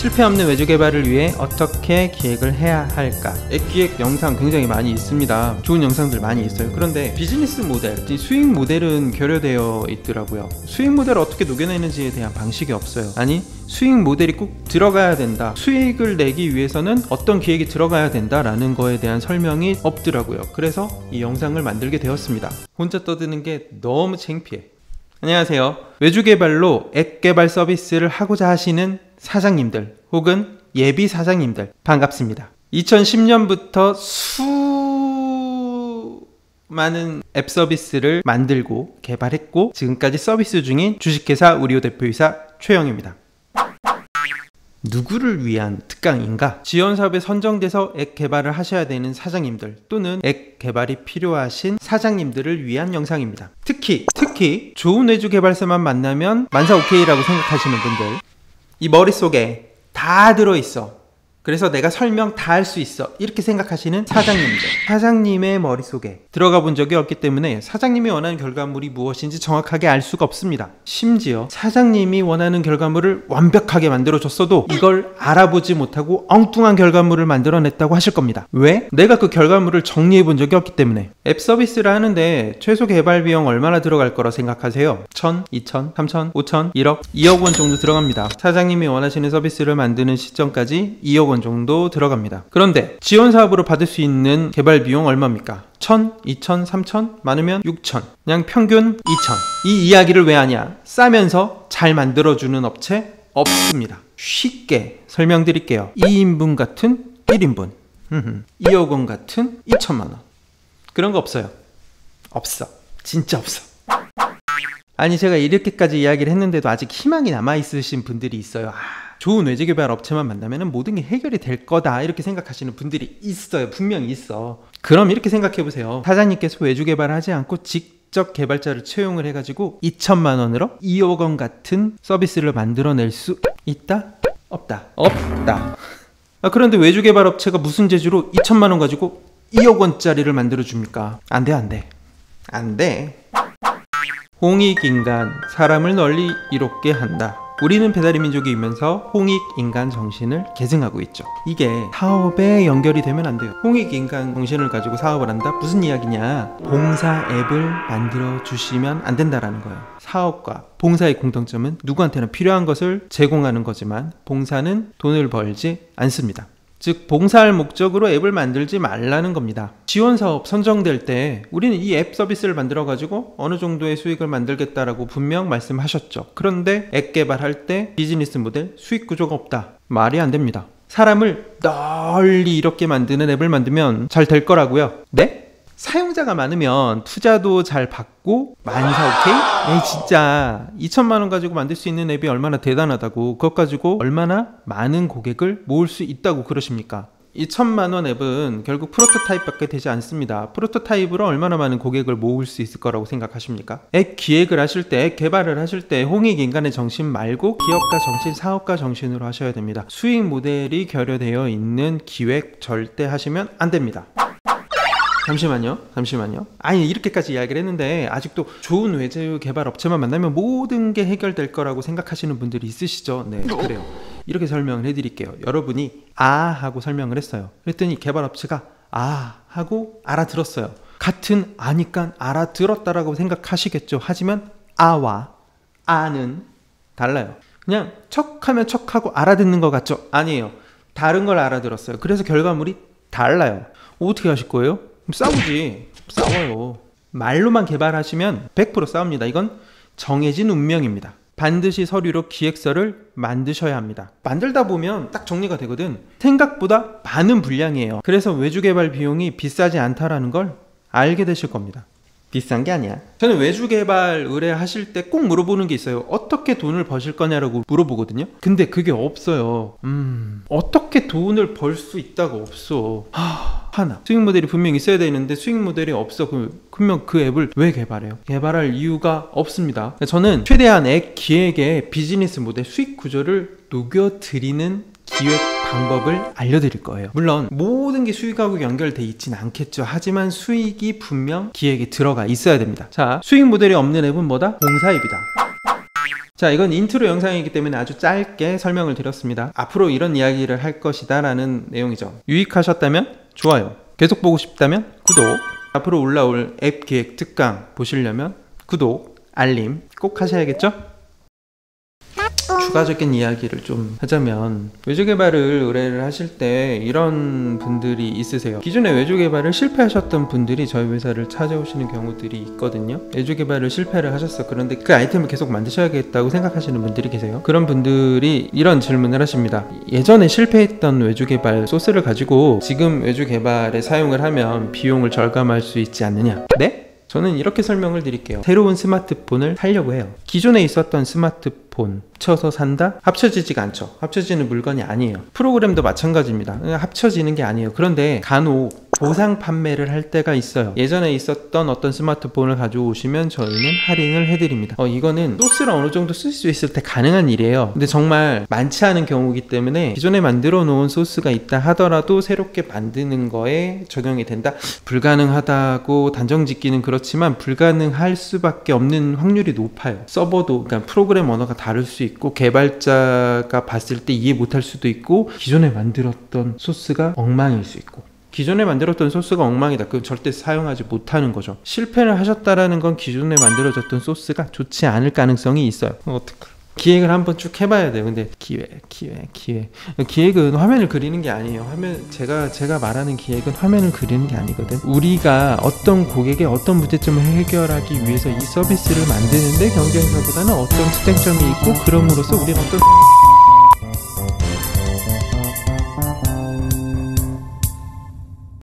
실패 없는 외주 개발을 위해 어떻게 기획을 해야 할까? 앱 기획 영상 굉장히 많이 있습니다. 좋은 영상들 많이 있어요. 그런데 비즈니스 모델, 수익 모델은 결여되어 있더라고요. 수익 모델을 어떻게 녹여내는지에 대한 방식이 없어요. 아니, 수익 모델이 꼭 들어가야 된다, 수익을 내기 위해서는 어떤 기획이 들어가야 된다라는 거에 대한 설명이 없더라고요. 그래서 이 영상을 만들게 되었습니다. 혼자 떠드는 게 너무 창피해. 안녕하세요. 외주 개발로 앱 개발 서비스를 하고자 하시는 사장님들 혹은 예비 사장님들 반갑습니다. 2010년부터 수많은 앱 서비스를 만들고 개발했고 지금까지 서비스 중인 주식회사 우리오 대표이사 최영입니다. 누구를 위한 특강인가? 지원사업에 선정돼서 앱 개발을 하셔야 되는 사장님들 또는 앱 개발이 필요하신 사장님들을 위한 영상입니다. 특히 좋은 외주 개발사만 만나면 만사 오케이라고 생각하시는 분들, 이 머릿속에 다 들어있어, 그래서 내가 설명 다 할 수 있어, 이렇게 생각하시는 사장님들, 사장님의 머릿속에 들어가 본 적이 없기 때문에 사장님이 원하는 결과물이 무엇인지 정확하게 알 수가 없습니다. 심지어 사장님이 원하는 결과물을 완벽하게 만들어줬어도 이걸 알아보지 못하고 엉뚱한 결과물을 만들어냈다고 하실 겁니다. 왜? 내가 그 결과물을 정리해 본 적이 없기 때문에. 앱 서비스를 하는데 최소 개발 비용 얼마나 들어갈 거라 생각하세요? 1000, 2000, 3000, 5000, 1억, 2억 원 정도 들어갑니다. 사장님이 원하시는 서비스를 만드는 시점까지 2억 원 정도 들어갑니다. 그런데 지원 사업으로 받을 수 있는 개발 비용 얼마입니까? 1000, 2000, 3000, 많으면 6000, 그냥 평균 2000. 이 이야기를 왜 하냐? 싸면서 잘 만들어주는 업체 없습니다. 쉽게 설명드릴게요. 2인분 같은 1인분, 2억 원 같은 2천만 원, 그런 거 없어요. 없어. 진짜 없어. 아니, 제가 이렇게까지 이야기를 했는데도 아직 희망이 남아있으신 분들이 있어요. 좋은 외주 개발 업체만 만나면 모든 게 해결이 될 거다, 이렇게 생각하시는 분들이 있어요. 분명히 있어. 그럼 이렇게 생각해 보세요. 사장님께서 외주 개발을 하지 않고 직접 개발자를 채용을 해가지고 2천만 원으로 2억 원 같은 서비스를 만들어낼 수 있다? 없다? 없다. 그런데 외주 개발 업체가 무슨 재주로 2천만 원 가지고 2억 원짜리를 만들어 줍니까? 안 돼, 안 돼. 안 돼. 홍익인간, 사람을 널리 이롭게 한다. 우리는 배달의 민족이면서 홍익인간 정신을 계승하고 있죠. 이게 사업에 연결이 되면 안 돼요. 홍익인간 정신을 가지고 사업을 한다? 무슨 이야기냐? 봉사 앱을 만들어 주시면 안 된다라는 거예요. 사업과 봉사의 공통점은 누구한테나 필요한 것을 제공하는 거지만 봉사는 돈을 벌지 않습니다. 즉, 봉사할 목적으로 앱을 만들지 말라는 겁니다. 지원사업 선정될 때 우리는 이 앱 서비스를 만들어 가지고 어느 정도의 수익을 만들겠다라고 분명 말씀하셨죠. 그런데 앱 개발할 때 비즈니스 모델, 수익 구조가 없다. 말이 안 됩니다. 사람을 널리 이렇게 만드는 앱을 만들면 잘 될 거라고요? 네? 사용자가 많으면 투자도 잘 받고 만사 오케이? 에이, 진짜 2천만 원 가지고 만들 수 있는 앱이 얼마나 대단하다고, 그것 가지고 얼마나 많은 고객을 모을 수 있다고 그러십니까? 2천만 원 앱은 결국 프로토타입밖에 되지 않습니다. 프로토타입으로 얼마나 많은 고객을 모을 수 있을 거라고 생각하십니까? 앱 기획을 하실 때, 앱 개발을 하실 때 홍익인간의 정신 말고 기업가 정신, 사업가 정신으로 하셔야 됩니다. 수익 모델이 결여되어 있는 기획 절대 하시면 안 됩니다. 잠시만요. 아니, 이렇게까지 이야기를 했는데 아직도 좋은 외주 개발 업체만 만나면 모든 게 해결될 거라고 생각하시는 분들이 있으시죠? 네, 그래요. 이렇게 설명을 해드릴게요. 여러분이 아 하고 설명을 했어요. 그랬더니 개발 업체가 아 하고 알아들었어요. 같은 아니까 알아들었다라고 생각하시겠죠. 하지만 아와 아는 달라요. 그냥 척하면 척하고 알아듣는 것 같죠? 아니에요. 다른 걸 알아들었어요. 그래서 결과물이 달라요. 어떻게 하실 거예요? 싸우지. 싸워요. 말로만 개발하시면 100% 싸웁니다. 이건 정해진 운명입니다. 반드시 서류로 기획서를 만드셔야 합니다. 만들다 보면 딱 정리가 되거든. 생각보다 많은 분량이에요. 그래서 외주 개발 비용이 비싸지 않다라는 걸 알게 되실 겁니다. 비싼 게 아니야. 저는 외주 개발 의뢰하실 때 꼭 물어보는 게 있어요. 어떻게 돈을 버실 거냐라고 물어보거든요. 근데 그게 없어요. 어떻게 돈을 벌 수 있다고 없어. 하나, 수익 모델이 분명히 있어야 되는데 수익 모델이 없어. 그러면 그 앱을 왜 개발해요? 개발할 이유가 없습니다. 저는 최대한 앱 기획에 비즈니스 모델, 수익 구조를 녹여드리는 기획 방법을 알려드릴 거예요. 물론 모든 게 수익하고 연결돼 있진 않겠죠. 하지만 수익이 분명 기획에 들어가 있어야 됩니다. 자, 수익 모델이 없는 앱은 뭐다? 봉사 앱이다. 자, 이건 인트로 영상이기 때문에 아주 짧게 설명을 드렸습니다. 앞으로 이런 이야기를 할 것이다 라는 내용이죠. 유익하셨다면 좋아요, 계속 보고 싶다면 구독, 앞으로 올라올 앱 기획 특강 보시려면 구독, 알림 꼭 하셔야겠죠? 추가적인 이야기를 좀 하자면, 외주개발을 의뢰를 하실 때 이런 분들이 있으세요. 기존에 외주개발을 실패하셨던 분들이 저희 회사를 찾아오시는 경우들이 있거든요. 외주개발을 실패를 하셨어. 그런데 그 아이템을 계속 만드셔야겠다고 생각하시는 분들이 계세요. 그런 분들이 이런 질문을 하십니다. 예전에 실패했던 외주개발 소스를 가지고 지금 외주개발에 사용을 하면 비용을 절감할 수 있지 않느냐? 네? 저는 이렇게 설명을 드릴게요. 새로운 스마트폰을 사려고 해요. 기존에 있었던 스마트폰 합쳐서 산다? 합쳐지지가 않죠. 합쳐지는 물건이 아니에요. 프로그램도 마찬가지입니다. 합쳐지는 게 아니에요. 그런데 간혹 보상 판매를 할 때가 있어요. 예전에 있었던 어떤 스마트폰을 가져오시면 저희는 할인을 해드립니다. 이거는 소스를 어느 정도 쓸 수 있을 때 가능한 일이에요. 근데 정말 많지 않은 경우이기 때문에 기존에 만들어 놓은 소스가 있다 하더라도 새롭게 만드는 거에 적용이 된다? 불가능하다고 단정 짓기는 그렇지만 불가능할 수밖에 없는 확률이 높아요. 서버도, 그러니까 프로그램 언어가 다를 수 있고, 개발자가 봤을 때 이해 못할 수도 있고, 기존에 만들었던 소스가 엉망일 수 있고. 기존에 만들었던 소스가 엉망이다, 그건 절대 사용하지 못하는 거죠. 실패를 하셨다라는 건 기존에 만들어졌던 소스가 좋지 않을 가능성이 있어요. 어떡해. 기획을 한번 쭉 해봐야 돼요. 근데 기획은 화면을 그리는 게 아니에요. 제가 말하는 기획은 화면을 그리는 게 아니거든. 우리가 어떤 고객의 어떤 문제점을 해결하기 위해서 이 서비스를 만드는데 경쟁사보다는 어떤 특장점이 있고, 그럼으로써 우리는 어떤